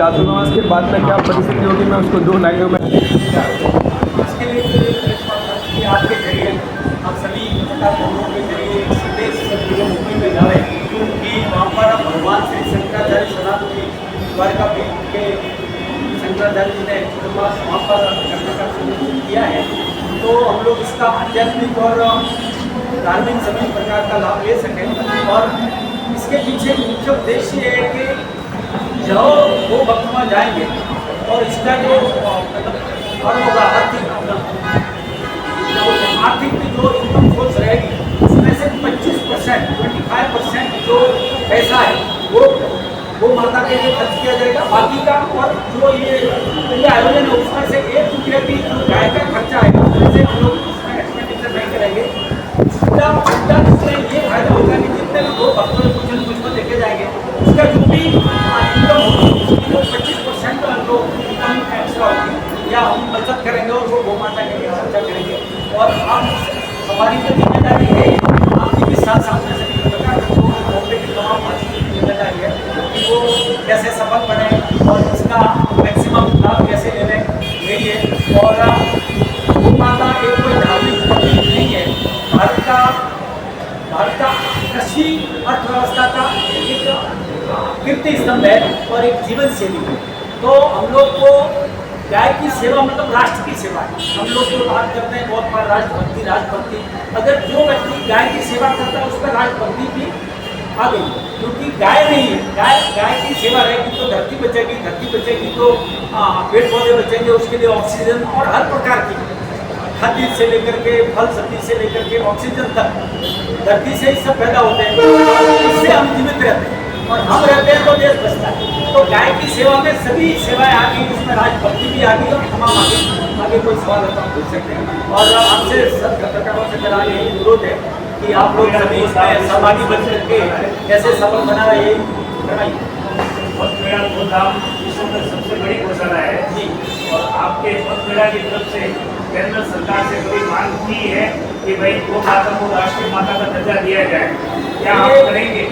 चातुर्मास के बाद में क्या परिस्थिति होगी, मैं उसको 2 लाइनों में इसके लिए कि आपके जरिए हम सभी पत्रकारों के जरिए एक संदेश मुंबई में जा रहे हैं कि वहाँ पर भगवान श्री शंकराचार्य सनातन द्वारकापीठ के शंकराचार्य जी ने चातुर्मास वहाँ पर करने का सुनिश्चित किया है। तो हम लोग इसका आध्यात्मिक और धार्मिक सभी प्रकार का लाभ ले सकें। और इसके पीछे मुख्य उद्देश्य ये है कि जो वो भक्त वहाँ जाएंगे और इसका जो और होगा आर्थिक जो इनकम सोर्स रहेगी उसमें से 25% 25% जो पैसा है वो माता के लिए खर्च किया जाएगा। बाकी का और जो ये आयोजन है उसमें से 1 रुपया भी जो गाय का खर्चा है उसमें हम लोग उसमें एक्सपेंडिचर नहीं करेंगे। इससे ये फायदा होगा कि जितने भी लोग भक्तों कुछ को देखे जाएंगे उसका जो भी इनकम होगी 25% लोग इनकम एक्स्ट्रा होगी या हम बचत करेंगे और वो गौ माता के लिए खर्चा करेंगे। और आप हमारी जो जिम्मेदारी है आपकी भी साथ साथ में सभी प्रकार की तमाम की जिम्मेदारी है कि वो कैसे सफल बने और इसका मैक्सिमम लाभ कैसे ले लें यही है। और गौ माता एक कोई धार्मिक प्रतीक नहीं है, भारत का कृषि अर्थव्यवस्था का एक कीर्ति स्तंभ है और एक जीवन शैली है। तो हम लोग को गाय की सेवा मतलब राष्ट्र की सेवा है। हम लोग जो बात करते हैं बहुत बार राष्ट्रभक्ति, अगर जो व्यक्ति गाय की सेवा करता है उस पर राष्ट्रभक्ति भी आ गई, क्योंकि गाय नहीं है। गाय की सेवा रहेगी तो धरती बचेगी तो पेड़ पौधे बचेंगे, उसके लिए ऑक्सीजन और हर प्रकार की खाद्य से लेकर के फल सब्जी से लेकर के ऑक्सीजन तक धरती से ही सब पैदा होते हैं। इससे हम जीवित रहते हैं और हम रहते हैं तो देश बचता है। तो गाय की सेवा में सभी सेवाएं आ गई, उसमें राजभक्ति भी आ गई और तमाम आगे कोई सवाल होता हम पूछ सकते हैं। और आपसे सब पत्रकारों से मेरा यही अनुरोध है कि आप लोग सभी इसमें सहभागी बन करके कैसे सफल बना रहे यही कराइए। पथ मेला धूमधाम विश्व में सबसे बड़ी घोषणा है जी। और आपके पथ मेला की तरफ से केंद्र सरकार से कोई मांग की है कि भाई गौ माता को राष्ट्रीय माता का दर्जा दिया जाए, क्या आप करेंगे?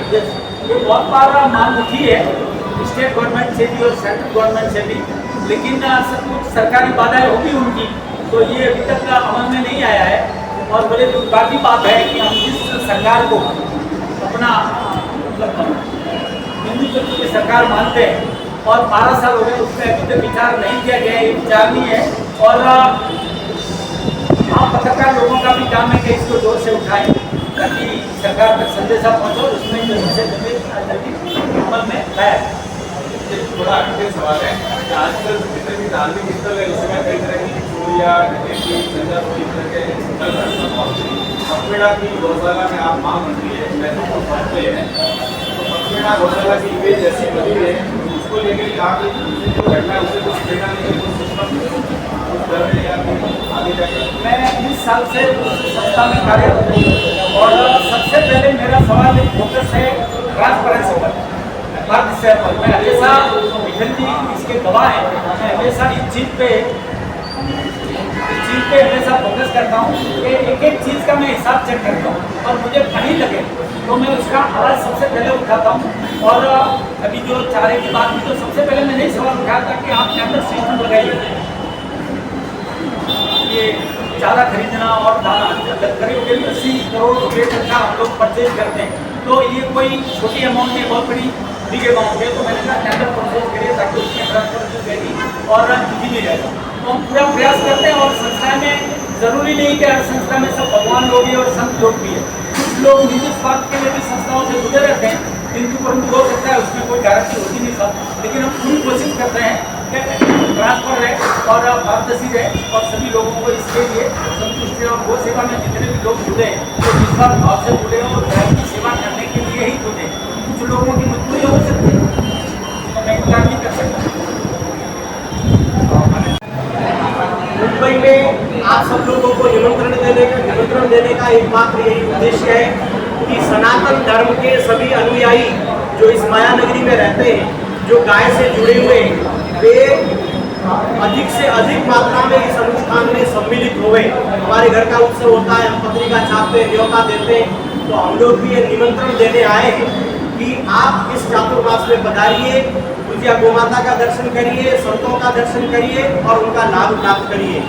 ये बहुत बार मांग उठी है स्टेट गवर्नमेंट से भी और सेंट्रल गवर्नमेंट से भी, लेकिन सब कुछ सरकारी बाधाएं होगी उनकी, तो ये अभी तक अमल में नहीं आया है। और बड़े दुर्भाग्य की बात है कि हम जिस सरकार को अपना हिंदू की सरकार मानते हैं और 12 साल हो गए उसमें अभी तक विचार नहीं किया गया, ये विचार नहीं है। और आप पत्रकार लोगों का भी काम है कि इसको जोर से उठाएं ताकि सरकार तक संदेशा पहुँचो, उसमें जल्दी से जल्दी अमल में लाया। थोड़ा आगे सवाल है कि आजकल जितने भी धार्मिक स्थल है उसमें कई तरह की चोरियाँ डकैती पथमेड़ा की गौशाला में आप मांग बनती है महत्वपूर्ण पहुँचते हैं, तो पथमेड़ा गौशाला की इमेज ऐसी बनी है उसको लेकर कहा कि जो घटना है उसे कुछ प्रेरणा नहीं आगे जाकर। मैं 20 साल से संस्था में कार्यरत हूँ और सबसे पहले मेरा सवाल एक फोकस है ट्रांसपेरेंसी पर, पारदर्शिता पर। मैं हमेशा विठल जी इसके गवाह हैं, मैं हमेशा इस चीज़ पे हमेशा फोकस करता हूँ कि एक एक चीज़ का मैं हिसाब चेक करता हूँ और मुझे कहीं लगे तो मैं उसका आवाज़ सबसे पहले उठाता हूँ। और अभी जो चारे की बात की तो सबसे पहले मैंने ही सवाल उठाया था कि आप कैंपर सिस्टम लगाइए, ये चारा खरीदना और करीब 80 करोड़ रुपये तक का हम लोग परचेज करते हैं, तो ये कोई छोटी अमाउंट नहीं, बहुत बड़ी बिग अमाउंट है। तो मैंने कहा टेंडर प्रोसेस करिए ताकि उसमें ट्रांसपेरेंसी रहेगी और इजी नहीं रहेगा। तो हम पूरा प्रयास करते हैं और संस्था में जरूरी नहीं कि हर संस्था में सब भगवान लोग ही और संत लोग भी है, कुछ लोग निजी स्वार्थ के लिए भी संस्थाओं से जुड़े रहते हैं, किंतु परंतु हो सकता है उसमें कोई गारंटी होती नहीं सब, लेकिन हम पूरी कोशिश करते हैं कि ट्रांसफर रहे और पारदर्शी रहे और सभी लोगों को इसके लिए संतुष्ट रहे। और गौ सेवा में जितने भी लोग जुड़े वो विश्वास भाव से जुड़े और गाय की सेवा करने के लिए ही जुड़े। कुछ लोगों की मजबूरी हो सकती है तो मैं इनकार नहीं कर सकता। मुंबई में आप सब लोगों को निमंत्रण देने का एकमात्र यही उद्देश्य है कि सनातन धर्म के सभी अनुयायी जो इस माया नगरी में रहते हैं, जो गाय से जुड़े हुए हैं, वे अधिक से अधिक मात्रा में इस अनुष्ठान में सम्मिलित हुए। हमारे घर का उत्सव होता है, हम पत्रिका छापते हैं, न्योता देते हैं, तो हम लोग भी ये निमंत्रण देने आए हैं कि आप इस चातुर्मास में पधारिए, पूज्य गोमाता का दर्शन करिए, संतों का दर्शन करिए और उनका लाभ प्राप्त करिए।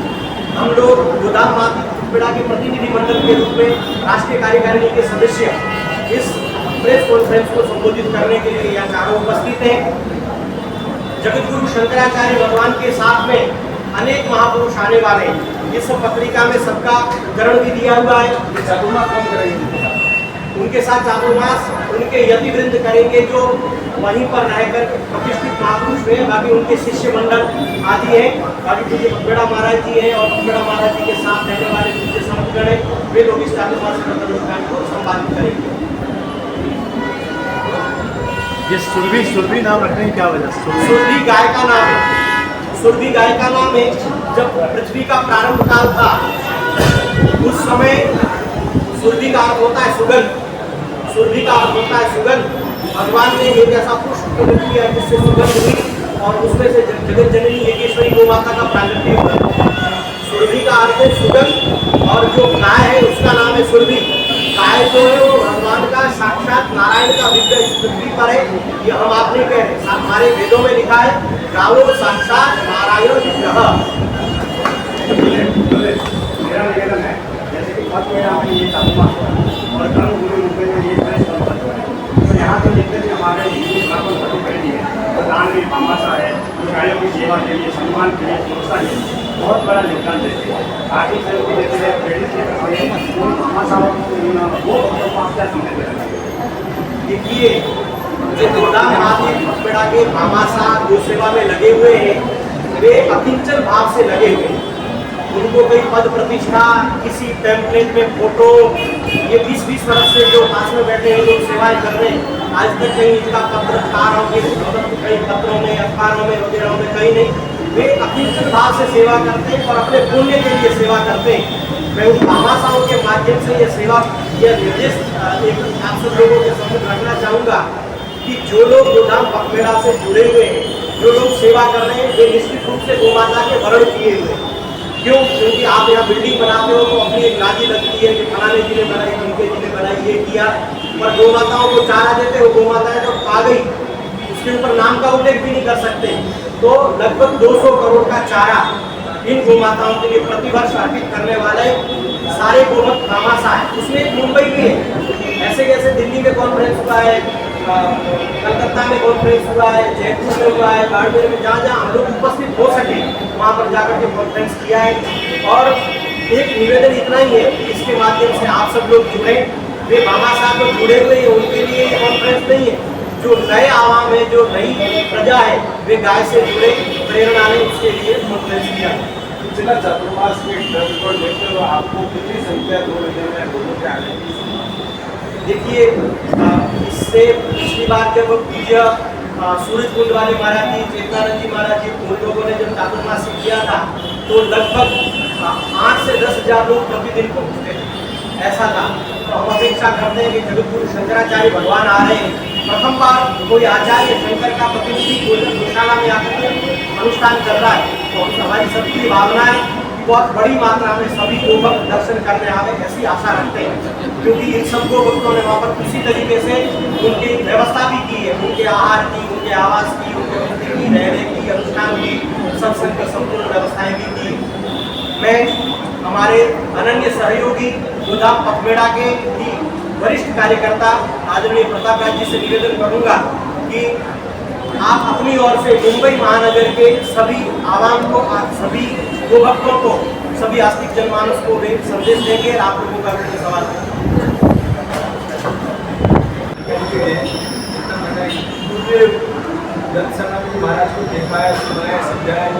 हम लोग गोदाम माता पथपेड़ा के प्रतिनिधि मंडल के रूप में राष्ट्रीय कार्यकारिणी के सदस्य इस प्रेस कॉन्फ्रेंस को संबोधित करने के लिए यहाँ चारों उपस्थित हैं। जगतगुरु शंकराचार्य भगवान के साथ में अनेक महापुरुष आने वाले, इस पत्रिका में सबका विवरण भी दिया हुआ है। ये चातुर्मास कौन करेंगे? उनके साथ चातुर्मास उनके यतिवृंद करेंगे जो वहीं पर रहकर प्रतिष्ठित महापुरुष हुए। बाकी उनके शिष्य मंडल आदि हैं, बाकी पूज्य पथपेड़ा महाराज जी हैं और पथपेड़ा महाराज जी के साथ रहने वाले पूज्य संतगण हैं, वे लोग इस चातुर्मास अनुष्ठान को संपादित करेंगे। ये सुरभि नाम रखने की क्या वजह से? सुरभि गाय का नाम है। सुरभि गाय का नाम है। जब पृथ्वी का प्रारंभ काल था उस समय सुरभि का अर्थ होता है सुगंध। सुरभि का अर्थ होता है सुगंध। भगवान ने एक ऐसा पुष्प प्रकट किया जिससे सुगंध हुई और उसमें से जगत जननी योगेश्वरी गौ माता का प्रागट्य हुआ। सुरभि का अर्थ है सुगंध और जो गाय है उसका नाम है सुरभि। गाय जो है वो भगवान का साक्षात नारायण का विग्रह इस पृथ्वी पर है। ये हम आप नहीं कह रहे, हमारे वेदों में लिखा है गावो साक्षात नारायण विग्रह। मेरा निवेदन है जैसे कि पथपेड़ा में ये चातुर्मास और कर्मभूमि रूप में ये प्रेस कॉन्फ्रेंस हुआ है, तो यहाँ तो जितने भी हमारे हिंदू सनातन धर्म खड़ी है, प्रधान भी भामाशा है, जो गायों की सेवा के लिए, सम्मान के लिए, सुरक्षा के लिए बहुत बड़ा योगदान देते हैं। आर्थिक सहयोग भी देते हैं, प्रेरित के करते उन भामाशाओं वो आप क्या समझते हैं? देखिए, जो गोदाम माता पथपेड़ा के भामाशा गो सेवा में लगे हुए हैं वे अकिंचन भाव से लगे हुए हैं। उनको कोई पद प्रतिष्ठा, किसी टेम्पलेट में फोटो, ये 20-20 वर्ष से जो पास में बैठे हैं लोग सेवाएं कर रहे हैं, आज तक कहीं इनका पत्रकारों के कई पत्रों में, अखबारों में वगैरह में कहीं नहीं। वे अकिंचन भाव से सेवा करते हैं और अपने पुण्य के लिए सेवा करते हैं। मैं उन भामाशाओं के माध्यम से ये सेवा, यह निर्देश आप सब लोगों के समक्ष रखना चाहूँगा कि जो लोग गोदाम पथपेड़ा से जुड़े हुए हैं, जो लोग सेवा कर रहे हैं, वे निश्चित रूप से गौ माता के वरण किए हुए हैं। क्यों? क्योंकि आप यहाँ बिल्डिंग बनाते हो तो अपनी एक लाजी लगती है कि फलाने जी ने बनाई, उनके जी ने बनाई, ये किया, पर गौ माताओं को चारा देते हो, गौ माताएं जब आ गई उसके ऊपर नाम का उल्लेख भी नहीं कर सकते। तो लगभग 200 करोड़ का चारा इन गौ माताओं के लिए प्रतिवर्ष अर्पित करने वाले सारे गोभक्त भामाशा है। उसमें मुंबई भी है, ऐसे कैसे दिल्ली में कॉन्फ्रेंस हुआ है, कलकत्ता में कॉन्फ्रेंस हुआ है, जयपुर में हुआ है, बाड़मेर में, जहाँ जहाँ हम लोग उपस्थित हो सके वहाँ पर जाकर के कॉन्फ्रेंस किया है। और एक निवेदन इतना ही है कि इसके माध्यम से आप सब लोग जुड़े, वे भामाशा तो जुड़े हुए हैं, उनके लिए ये कॉन्फ्रेंस नहीं है। जो नए आवाम है, जो नई प्रजा है, वे गाय से जुड़े, प्रेरणा लें, उसके लिए कॉन्फ्रेंस किया है। पिछला चातुर्मास के क्रम को देखते हुए आपको कितनी संख्या 2 महीने में लोगों के आने की? देखिए, इससे पिछली बार जब पूज्य सूरज कुंड वाले महाराज जी, चेतनानंद जी महाराज जी, उन लोगों ने जब चातुर्मास किया था तो लगभग 8 से 10 हज़ार लोग प्रतिदिन पहुँचते थे, ऐसा था। तो हम अपेक्षा करते हैं कि जगतगुरु शंकराचार्य भगवान आ रहे हैं। प्रथम बार कोई आचार्य शंकर का प्रतिनिधि गौशाला में आकर के अनुष्ठान कर रहा है, तो हमारी सबकी भावना है कि बहुत बड़ी मात्रा में सभी गोभक्त दर्शन करने आवे, ऐसी आशा रखते हैं। क्योंकि इन सब गोभक्तों ने वहाँ पर उसी तरीके से उनकी व्यवस्था भी की है, उनके आहार की, उनके आवास की, उनके रहने की, रहने की, अनुष्ठान की, सत्संग की संपूर्ण व्यवस्थाएं भी की। मैं हमारे अनन्य सहयोगी गोदाम पथपेड़ा के भी वरिष्ठ कार्यकर्ता आदरणीय प्रताप राज जी से निवेदन करूंगा कि आप अपनी ओर से मुंबई महानगर के सभी आवाम को, सभी गोभक्तों को, सभी आस्तिक जनमानस को वे संदेश देंगे। आप लोगों का भी सवाल है। महाराज को देखा है, सुना है, समझाया है,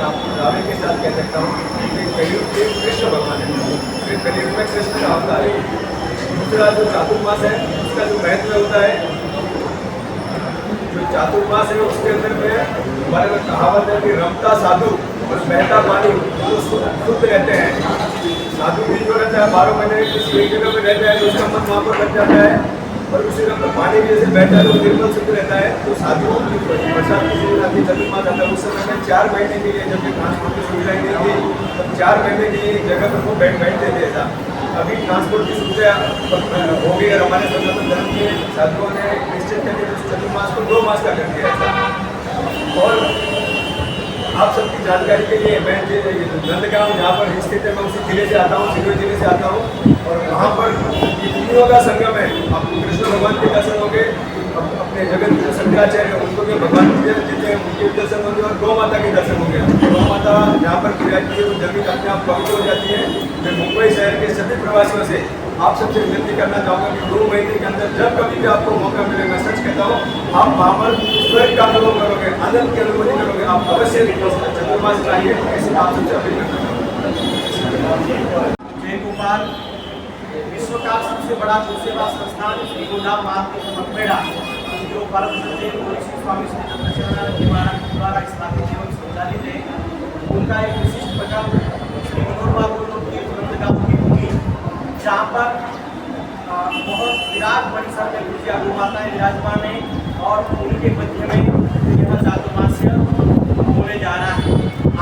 आपको दावे के साथ कह सकता हूँ कि कलयुग के कृष्ण भगवान है, फिर कलयुग में कृष्ण का अवतार है। दूसरा जो चातुर्मास है उसका जो महत्व होता है, जो चातुर्मास है उसके अंदर में हमारे में कहावत है कि रमता साधु और बहता पानी वो शुद्ध रहते हैं। साधु भी जो रहता है 12 महीने किसी एक जगह में रहता है तो उसका मन वहाँ पर लग जाता है, और उसी तरह पानी भी जैसे बहता है वो निर्मल शुद्ध रहता है। तो साधुओं की बरसात की सीजन आती है, चातुर्मास आता है, उस समय में 4 महीने के लिए जब ट्रांसपोर्ट की सुविधाएं नहीं थी तब 4 महीने के लिए एक जगह पर वो बैठते थे। ऐसा अभी ट्रांसपोर्ट की सुविधा हो गई और हमारे सनातन धर्म के साधुओं ने निश्चित करके चतुर्मास को 2 मास का कर दिया था। और आप सबकी जानकारी के लिए मैं नंदगांव जहाँ पर स्थित है मैं उसी जिले से आता हूँ, सिरोही जिले से आता हूँ। और वहाँ पर तीनों का संगम है। आपको कृष्ण भगवान के दर्शन होंगे, अपने जगत गुरु शंकराचार्य उनको भी भगवान जीते हैं उनके भी दर्शन होंगे और गौ माता के दर्शन होंगे। गौ माता जहाँ पर विराजती है वो जमीन अपने आप पवित्र हो जाती है। मैं मुंबई शहर के सभी प्रवासियों से आप सबसे विनती करना चाहूँगा कि 2 महीने के अंदर जब कभी भी आपको मौका मिले, मैं सच कहता हूँ, आप वहाँ पर स्वर्ग का अनुभव करोगे, आनंद की अनुभूति करोगे। आप अवश्य चतुर्मास चाहिए, ऐसे आप सबसे अपील करता हूँ। जय गोपाल। विश्व का सबसे बड़ा सेवा संस्थान श्री गोदाम महात्मा मठमेड़ा जो परम पूज्य श्री स्वामी श्री दत्तात्रेय महाराज द्वारा स्थापित एवं संचालित है, उनका एक विशिष्ट प्रकल्प श्री मनोरमा नंदगांव की भूमि, जहाँ पर बहुत विराट परिसर में पूज्य गौ माताएं विराजमान है और उनके मध्य में यह चातुर्मास्य होने जा रहा है।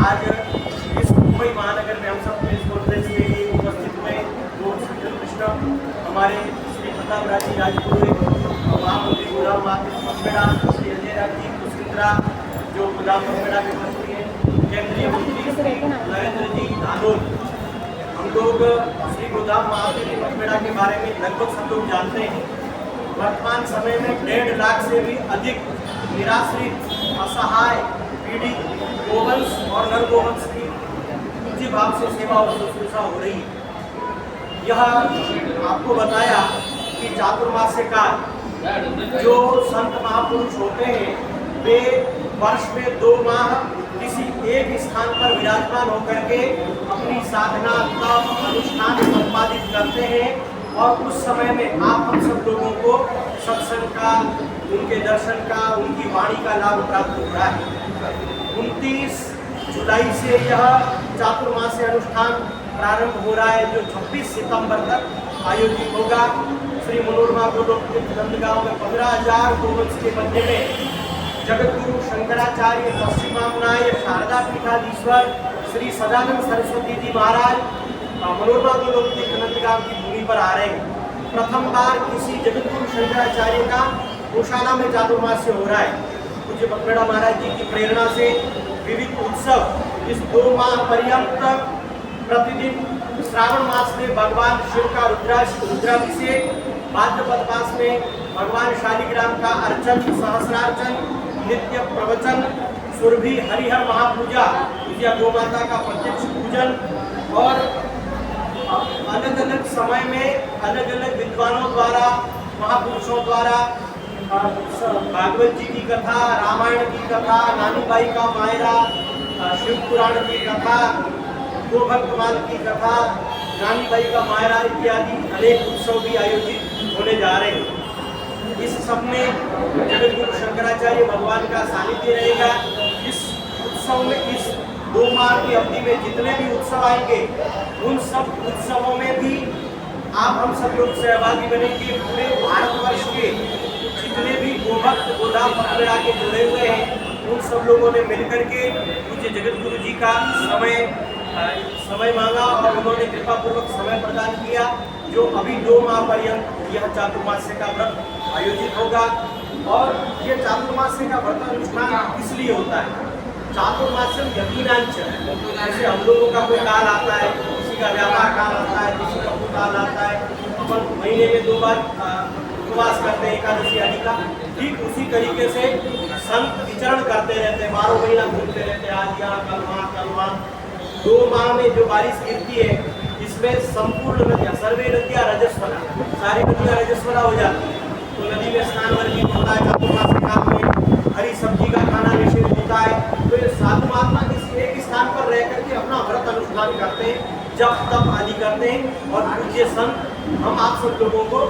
आज इस मुंबई महानगर में हम सब प्रेस कॉन्फ्रेंस के लिए उपस्थित हुए। कृष्ण हमारे श्री प्रताप राज जी राजपुरोहित, महामंत्री गोदाम मठमेड़ा श्री अजय राज जी कुशिंद्रा जो गोदाम मठमेड़ा के मंत्री हैं, केंद्रीय मंत्री श्री नरेंद्र जी धानोर। हम लोग श्री गोदाम मठमेड़ा के बारे में लगभग सब लोग जानते हैं। वर्तमान समय में 1.5 लाख से भी अधिक निराश्रित, असहाय, पीड़ित गोवंश और नर गोवंश की पूज्य भाव से सेवा और शुश्रूषा हो रही है। यह आपको बताया कि चातुर्मास्य काल जो संत महापुरुष होते हैं वे वर्ष में 2 माह किसी एक स्थान पर विराजमान होकर के अपनी साधना तप अनुष्ठान संपादित करते हैं और उस समय में आप हम सब लोगों को सत्संग का, उनके दर्शन का, उनकी वाणी का लाभ प्राप्त हो रहा है। 29 जुलाई से यह चातुर्मास्य अनुष्ठान प्रारंभ हो रहा है जो 26 सितंबर तक आयोजित होगा। श्री मनोरमा गोलोक नंदगांव में 15,000 गोवंश के मध्य में जगत गुरु शंकराचार्य पश्चिमामनाय शारदा पीठाधीश्वर श्री सदानंद सरस्वती जी महाराज मनोरमा गोलोक नंदगांव की भूमि पर आ रहे हैं। प्रथम बार किसी जगत गुरु शंकराचार्य का गौशाला में चातुर्मास्य हो रहा है। पूज्य मठमेड़ा महाराज जी की प्रेरणा से विविध उत्सव इस 2 माह पर्यंत प्रतिदिन श्रावण मास में भगवान शिव का रुद्राभिषेक, भाद्रपद मास में भगवान शालिग्राम का अर्चन, सहस्रार्चन, नित्य प्रवचन, सुरभि हरिहर महापूजा, पूज्य गौ माता का प्रत्यक्ष पूजन और अलग अलग समय में अलग अलग विद्वानों द्वारा, महापुरुषों द्वारा भागवत जी की कथा, रामायण की कथा, नानी बाई का मायरा, शिव पुराण की कथा, गोभक्तमाल की कथा, रानी बाई का मायरा इत्यादि अनेक उत्सव भी आयोजित होने जा रहे हैं। इस सब में जगत गुरु शंकराचार्य भगवान का सानिध्य रहेगा। इस उत्सव में इस 2 माह की अवधि में जितने भी उत्सव आएंगे उन सब उत्सवों में भी आप हम सब लोग सहभागी बनेंगे। पूरे भारतवर्ष के जितने भी गोभक्त गोदाम मठमेड़ा के जुड़े हुए हैं उन सब लोगों ने मिलकर के पूज्य जगत गुरु जी का समय मांगा और उन्होंने कृपा पूर्वक समय प्रदान किया जो अभी 2 माह पर्यंत यह चातुर्मास्य का व्रत आयोजित होगा। और ये चातुर्मास्य का व्रत अनुष्ठान इसलिए होता है, चातुर्मास्यम यकीनांच, जैसे हम लोगों का कोई काल आता है, किसी का व्यापार काल आता है, किसी का कोई काल आता है, अपन महीने में 2 बार उपवास करते हैं एकादशी आदि का, ठीक उसी तरीके से संत विचरण करते रहते हैं, 12 महीना घूमते रहते हैं, आज यहाँ कल वहाँ कल वहाँ। 2 माह में जो बारिश गिरती है इसमें संपूर्ण नदियाँ, सर्वे नदियाँ रजस्वला, सारी नदियाँ रजस्वला हो जाती है। तो नदी में स्नान वर्जित होता है, चातुर्मास्य काल में हरी सब्जी का खाना निषेध होता है। तो ये साधु महात्मा किसी एक स्थान पर रह करके अपना व्रत अनुष्ठान करते हैं, जप तप आदि करते हैं और पूज्य संत हम आप सब लोगों को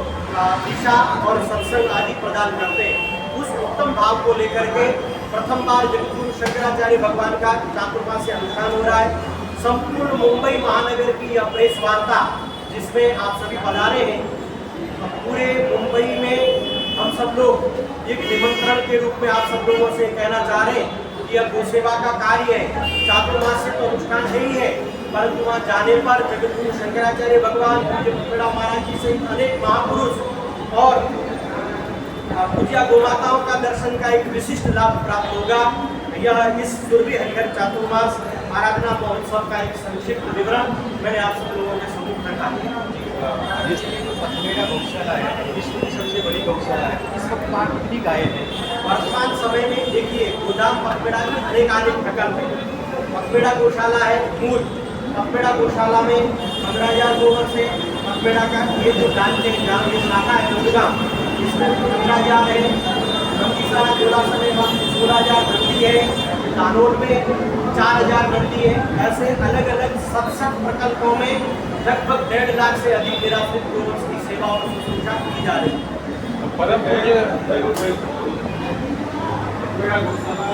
दिशा और सत्संग आदि प्रदान करते हैं। उस उत्तम भाव को लेकर के प्रथम बार जगत गुरु शंकराचार्य भगवान का चातुर्मास्य अनुष्ठान हो रहा है। संपूर्ण मुंबई महानगर की यह प्रेस वार्ता जिसमें आप सभी पधारे हैं, पूरे मुंबई में हम सब लोग एक निमंत्रण के रूप में आप सब लोगों से कहना चाह रहे हैं कि अब गो सेवा का कार्य है, चातुर्मास से तो अनुष्ठान है ही है, परंतु वहाँ जाने पर जगतगुरु शंकराचार्य भगवान, पूज्य पकड़ा महाराज जी सहित अनेक महापुरुष और पूज्य गोमाताओं का दर्शन का एक विशिष्ट लाभ प्राप्त होगा। यह इस सुरभि हरिहर चातुर्मास आराधना महोत्सव का एक संक्षिप्त विवरण मैंने आप सब लोगों के सम्मुख रखा। जिसमें जो पथमेड़ा गौशाला है, विश्व की सबसे बड़ी गौशाला है, इस वक्त वहाँ कितनी गायें हैं? वर्तमान समय में देखिए गोदाम पथमेड़ा की अनेक प्रकल्प है। पथमेड़ा गौशाला है मूल, पथमेड़ा गौशाला में 15,000 गोबर से पथमेड़ा का ये जो ब्रांच है, ग्राम ये शाखा है नंदगांव, इसमें 15,000 है, गंभीरा जोलासन में 16,000 नंदी है, कानोर में 4,000 नंदी है। ऐसे अलग अलग 67 प्रकल्पों में लगभग 1.5 लाख से अधिक निराश्रित गोवंश की सेवा और शुश्रूषा की जा रही है। परम पूज्य पथमेड़ा गौशाला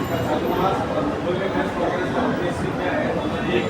का चातुर्मास बोलने में